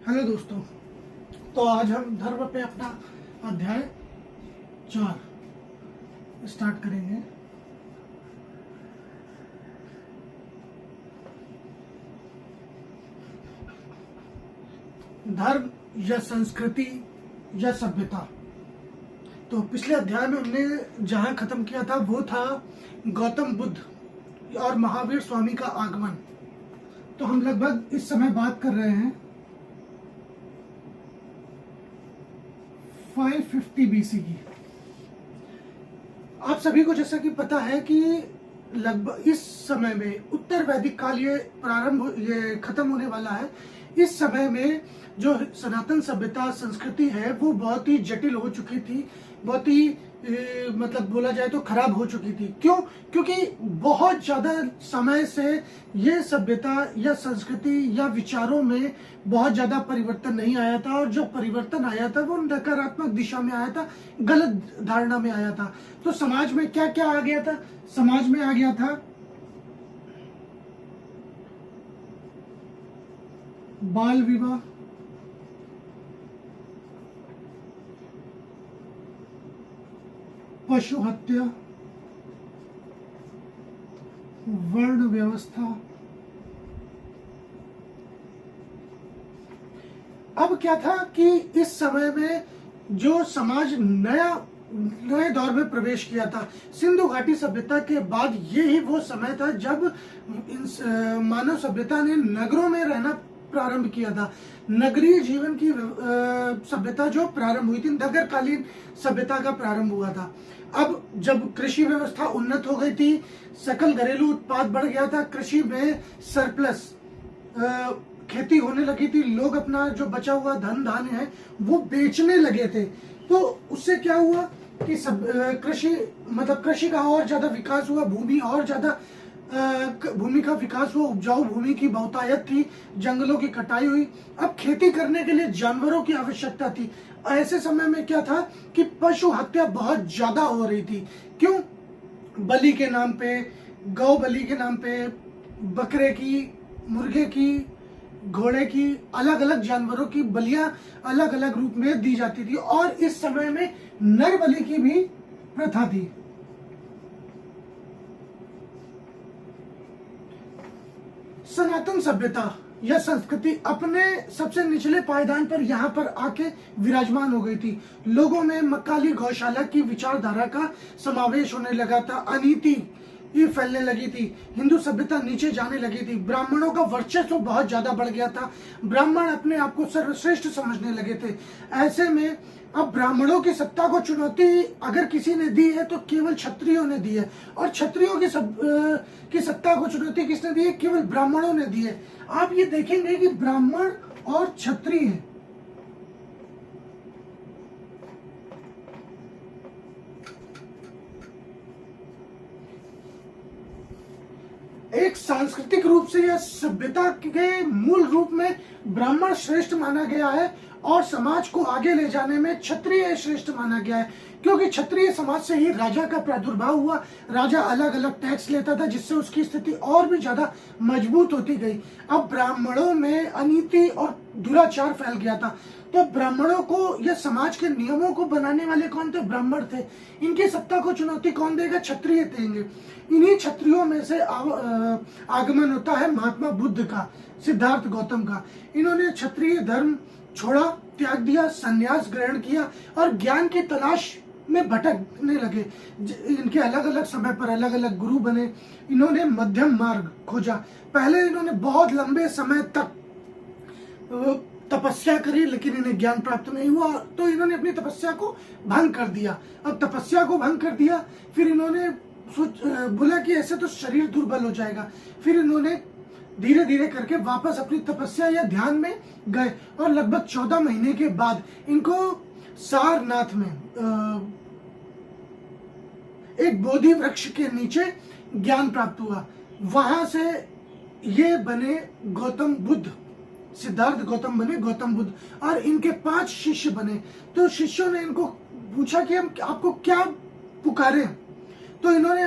Hello दोस्तों। तो आज हम धर्म पे अपना अध्याय 4 स्टार्ट करेंगे। धर्म या संस्कृति या सभ्यता। तो पिछले अध्याय में हमने जहां खत्म किया था वो था गौतम बुद्ध और महावीर स्वामी का आगमन। तो हम लगभग इस समय बात कर रहे हैं 550 बीसी की। आप सभी को जैसा कि पता है कि लगभग इस समय में उत्तर वैदिक काल ये खत्म होने वाला है। इस समय में जो सनातन सभ्यता संस्कृति है वो बहुत ही जटिल हो चुकी थी, बहुत ही मतलब बोला जाए तो खराब हो चुकी थी। क्यों? क्योंकि बहुत ज्यादा समय से ये सभ्यता या संस्कृति या विचारों में बहुत ज्यादा परिवर्तन नहीं आया था, और जो परिवर्तन आया था वो नकारात्मक दिशा में आया था, गलत धारणा में आया था। तो समाज में क्या क्या आ गया था? समाज में आ गया था बाल विवाह, पशु हत्या, वर्ण व्यवस्था। अब क्या था कि इस समय में जो समाज नए दौर में प्रवेश किया था, सिंधु घाटी सभ्यता के बाद ये ही वो समय था जब मानव सभ्यता ने नगरों में रहना प्रारंभ किया था। नगरीय जीवन की सभ्यता जो प्रारंभ हुई थी, नगरकालीन सभ्यता का प्रारंभ हुआ था। अब जब कृषि व्यवस्था उन्नत हो गई थी, सकल घरेलू उत्पाद बढ़ गया था, कृषि में सरप्लस खेती होने लगी थी, लोग अपना जो बचा हुआ धन धान्य है वो बेचने लगे थे। तो उससे क्या हुआ कि सब कृषि का और ज्यादा विकास हुआ, भूमि का विकास हुआ, उपजाऊ भूमि की बहुतायत थी, जंगलों की कटाई हुई। अब खेती करने के लिए जानवरों की आवश्यकता थी। ऐसे समय में क्या था कि पशु हत्या बहुत ज्यादा हो रही थी। क्यों? बलि के नाम पे, गौ बलि के नाम पे, बकरे की, मुर्गे की, घोड़े की, अलग अलग जानवरों की बलियां अलग अलग रूप में दी जाती थी। और इस समय में नर बलि की भी प्रथा थी। सनातन सभ्यता या संस्कृति अपने सबसे निचले पायदान पर यहाँ पर आके विराजमान हो गई थी। लोगों में मक्काली गौशाला की विचारधारा का समावेश होने लगा था, अनीति ये फैलने लगी थी, हिंदू सभ्यता नीचे जाने लगी थी, ब्राह्मणों का वर्चस्व बहुत ज्यादा बढ़ गया था, ब्राह्मण अपने आप को सर्वश्रेष्ठ समझने लगे थे। ऐसे में अब ब्राह्मणों की सत्ता को चुनौती अगर किसी ने दी है तो केवल क्षत्रियों ने दी है, और क्षत्रियों की सत्ता को चुनौती किसने दी है? केवल ब्राह्मणों ने दी है। आप ये देखेंगे कि ब्राह्मण और क्षत्रिय एक सांस्कृतिक रूप से या सभ्यता के मूल रूप में ब्राह्मण श्रेष्ठ माना गया है, और समाज को आगे ले जाने में क्षत्रिय श्रेष्ठ माना गया है। क्योंकि क्षत्रिय समाज से ही राजा का प्रादुर्भाव हुआ। राजा अलग अलग टैक्स लेता था, जिससे उसकी स्थिति और भी ज्यादा मजबूत होती गई। अब ब्राह्मणों में अनीति और दुराचार फैल गया था। तो ब्राह्मणों को या समाज के नियमों को बनाने वाले कौन थे? ब्राह्मण थे। इनकी सत्ता को चुनौती कौन देगा? क्षत्रिय देंगे। इन्हीं क्षत्रियों में से आगमन होता है महात्मा बुद्ध का, सिद्धार्थ गौतम का। इन्होंने क्षत्रिय धर्म छोड़ा, त्याग दिया, संन्यास ग्रहण किया और ज्ञान की तलाश में भटकने लगे। इनके अलग अलग समय पर अलग अलग गुरु बने। इन्होंने मध्यम मार्ग खोजा। पहले इन्होंने बहुत लंबे समय तक तपस्या करी, लेकिन इन्हें ज्ञान प्राप्त नहीं हुआ, तो इन्होंने अपनी तपस्या को भंग कर दिया। अब तपस्या को भंग कर दिया, फिर इन्होंने बोला कि ऐसे तो शरीर दुर्बल हो जाएगा। फिर इन्होंने धीरे धीरे करके वापस अपनी तपस्या या ध्यान में गए, और लगभग 14 महीने के बाद इनको सारनाथ में एक बोधि वृक्ष के नीचे ज्ञान प्राप्त हुआ। वहां से ये बने गौतम बुद्ध, सिद्धार्थ गौतम बने गौतम बुद्ध, और इनके 5 शिष्य बने। तो शिष्यों ने इनको पूछा कि हम आपको क्या पुकारे? तो इन्होंने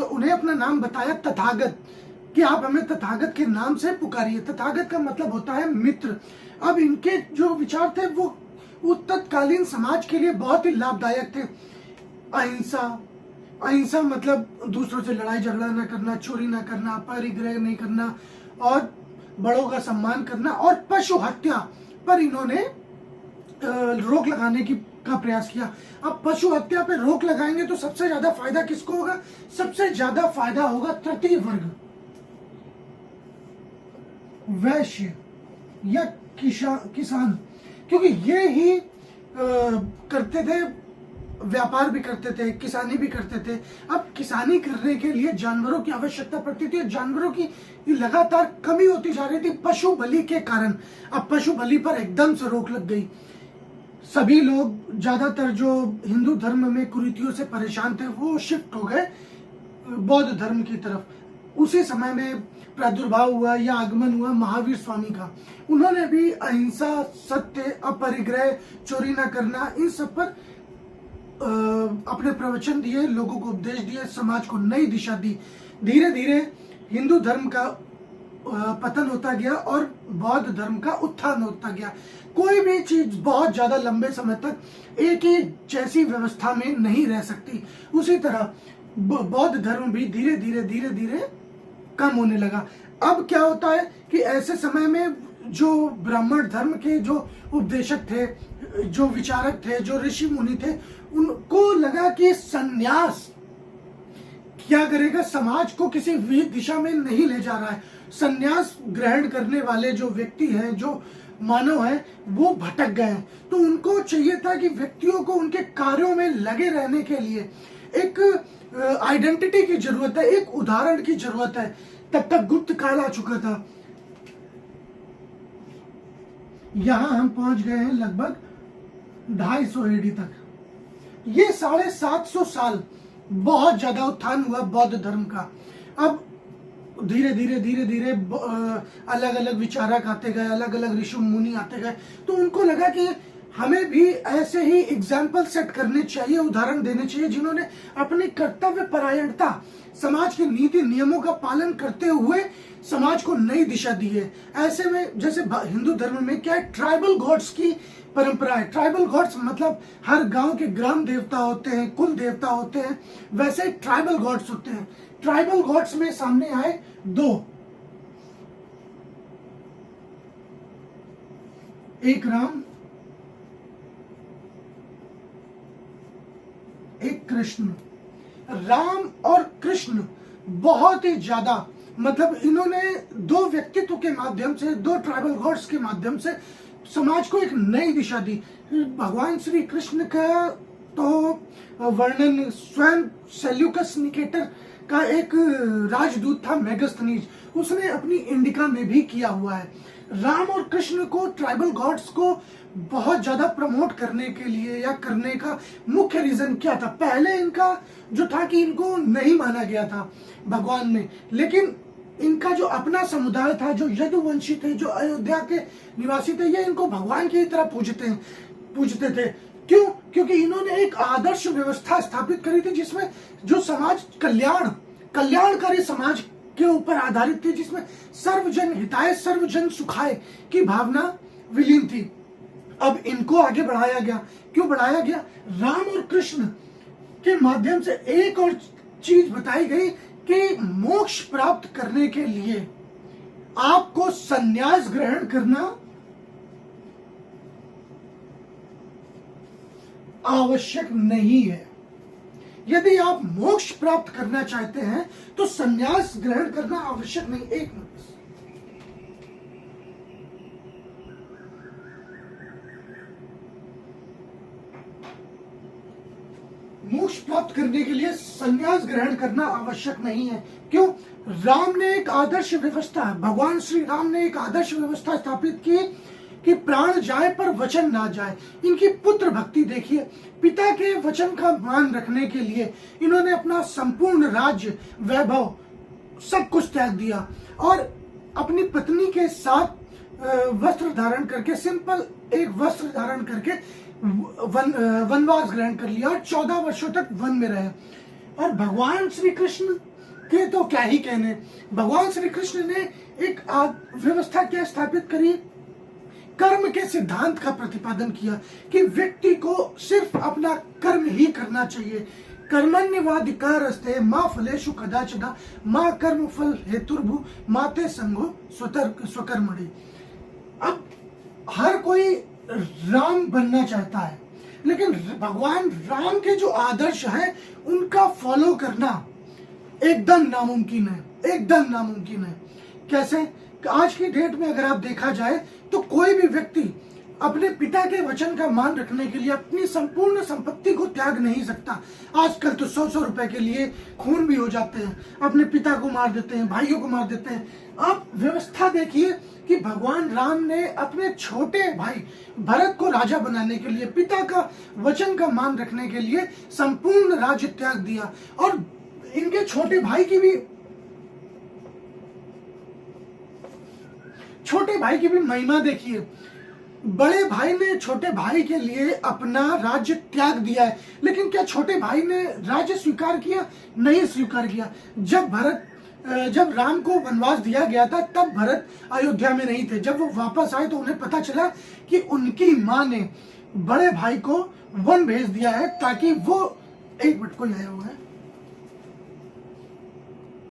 उन्हें अपना नाम बताया, तथागत। कि आप हमें तथागत के नाम से पुकारिए। तथागत का मतलब होता है मित्र। अब इनके जो विचार थे वो तत्कालीन समाज के लिए बहुत ही लाभदायक थे। अहिंसा, अहिंसा मतलब दूसरों से लड़ाई झगड़ा न करना, चोरी न करना, परिग्रह नहीं करना और बड़ों का सम्मान करना, और पशु हत्या पर इन्होंने रोक लगाने का प्रयास किया। अब पशु हत्या पे रोक लगाएंगे तो सबसे ज्यादा फायदा किसको होगा? सबसे ज्यादा फायदा होगा तृतीय वर्ग, वैश्य या किसान, क्योंकि ये ही करते थे, व्यापार भी करते थे, किसानी भी करते थे। अब किसानी करने के लिए जानवरों की आवश्यकता पड़ती थी, जानवरों की लगातार कमी होती जा रही थी पशु बलि के कारण। अब पशु बलि पर एकदम से रोक लग गई। सभी लोग, ज्यादातर जो हिंदू धर्म में कुरीतियों से परेशान थे, वो शिफ्ट हो गए बौद्ध धर्म की तरफ। उसी समय में प्रादुर्भाव हुआ या आगमन हुआ महावीर स्वामी का। उन्होंने भी अहिंसा, सत्य, अपरिग्रह, चोरी न करना, इन सब पर अपने प्रवचन दिए, लोगों को उपदेश दिए, समाज को नई दिशा दी। धीरे धीरे हिंदू धर्म का पतन होता गया और बौद्ध धर्म का उत्थान होता गया। कोई भी चीज बहुत ज्यादा लंबे समय तक एक ही जैसी व्यवस्था में नहीं रह सकती। उसी तरह बौद्ध धर्म भी धीरे धीरे कम होने लगा। अब क्या होता है कि ऐसे समय में जो ब्राह्मण धर्म के जो उपदेशक थे, जो विचारक थे, जो ऋषि मुनि थे, उनको लगा कि सन्यास क्या करेगा, समाज को किसी विहित दिशा में नहीं ले जा रहा है। सन्यास ग्रहण करने वाले जो व्यक्ति हैं, जो मानव है, वो भटक गए हैं। तो उनको चाहिए था कि व्यक्तियों को उनके कार्यों में लगे रहने के लिए एक आइडेंटिटी की जरूरत है, एक उदाहरण की जरूरत है। तब तक गुप्त काल आ चुका था। यहां हम पहुंच गए हैं लगभग 250 एडी तक। ये 750 साल बहुत ज्यादा उत्थान हुआ बौद्ध धर्म का। अब धीरे धीरे अलग अलग विचारक आते गए, अलग अलग ऋषि मुनि आते गए। तो उनको लगा कि हमें भी ऐसे ही एग्जाम्पल सेट करने चाहिए, उदाहरण देने चाहिए, जिन्होंने अपनी कर्तव्य परायणता, समाज के नीति नियमों का पालन करते हुए समाज को नई दिशा दी है। ऐसे में जैसे हिंदू धर्म में क्या है, ट्राइबल गॉड्स की परंपरा है। ट्राइबल गॉड्स मतलब हर गांव के ग्राम देवता होते हैं, कुल देवता होते हैं, वैसे ट्राइबल गॉड्स होते हैं। ट्राइबल गॉड्स में सामने आए दो, एक राम, एक कृष्ण। राम और कृष्ण बहुत ही ज्यादा, मतलब इन्होंने दो व्यक्तित्व के माध्यम से, दो ट्राइबल गॉड्स के माध्यम से समाज को एक नई दिशा दी। भगवान श्री कृष्ण का तो वर्णन स्वयं सेल्यूकस निकेटर का एक राजदूत था मेगास्थनीज, उसने अपनी इंडिका में भी किया हुआ है। राम और कृष्ण को, ट्राइबल गॉड्स को बहुत ज्यादा प्रमोट करने के लिए या करने का मुख्य रीजन क्या था? पहले इनका जो था कि इनको नहीं माना गया था भगवान में, लेकिन इनका जो अपना समुदाय था, जो यदुवंशी थे, जो अयोध्या के निवासी थे, ये इनको भगवान की तरह पूजते थे। क्यों? क्योंकि इन्होंने एक आदर्श व्यवस्था स्थापित करी थी जिसमें जो समाज कल्याणकारी समाज के ऊपर आधारित थी, जिसमें सर्वजन हिताय सर्वजन सुखाय की भावना विलीन थी। अब इनको आगे बढ़ाया गया। क्यों बढ़ाया गया? राम और कृष्ण के माध्यम से एक और चीज बताई गई कि मोक्ष प्राप्त करने के लिए आपको संन्यास ग्रहण करना आवश्यक नहीं है। यदि आप मोक्ष प्राप्त करना चाहते हैं तो संन्यास ग्रहण करना आवश्यक नहीं। एक मिनट, मोक्ष प्राप्त करने के लिए संन्यास ग्रहण करना आवश्यक नहीं है। क्यों? राम ने एक आदर्श व्यवस्था, भगवान श्री राम ने एक आदर्श व्यवस्था स्थापित की कि प्राण जाए पर वचन ना जाए। इनकी पुत्र भक्ति देखिए, पिता के वचन का मान रखने के लिए इन्होंने अपना संपूर्ण राज्य, वैभव, सब कुछ त्याग दिया और अपनी पत्नी के साथ वस्त्र धारण करके, सिंपल एक वस्त्र धारण करके वनवास ग्रहण कर लिया और 14 वर्षों तक वन में रहे। और भगवान श्री कृष्ण के तो क्या ही कहने। भगवान श्री कृष्ण ने एक व्यवस्था क्या स्थापित करी, कर्म के सिद्धांत का प्रतिपादन किया कि व्यक्ति को सिर्फ अपना कर्म ही करना चाहिए। कर्मण्येवाधिकारस्ते मा फलेषु कदाचन मा कर्म फल हेतुर्भु माते संगो स्वकर्मणि। अब हर कोई राम बनना चाहता है, लेकिन भगवान राम के जो आदर्श है उनका फॉलो करना एकदम नामुमकिन है, एकदम नामुमकिन है। कैसे? आज की डेट में अगर आप देखा जाए तो कोई भी व्यक्ति अपने पिता के वचन का मान रखने के लिए अपनी संपूर्ण संपत्ति को त्याग नहीं सकता। आजकल तो 100-100 रुपए के लिए खून भी हो जाते हैं, अपने पिता को मार देते हैं, भाइयों को मार देते हैं। आप व्यवस्था देखिए कि भगवान राम ने अपने छोटे भाई भरत को राजा बनाने के लिए, पिता का वचन का मान रखने के लिए संपूर्ण राज्य त्याग दिया। और इनके छोटे भाई की भी महिमा देखिए। बड़े भाई ने छोटे भाई के लिए अपना राज्य त्याग दिया है, लेकिन क्या छोटे भाई ने राज्य स्वीकार किया? नहीं स्वीकार किया। जब राम को वनवास दिया गया था तब भरत अयोध्या में नहीं थे। जब वो वापस आए तो उन्हें पता चला कि उनकी माँ ने बड़े भाई को वन भेज दिया है ताकि वो, एक मिनट, कोई आया हुआ है।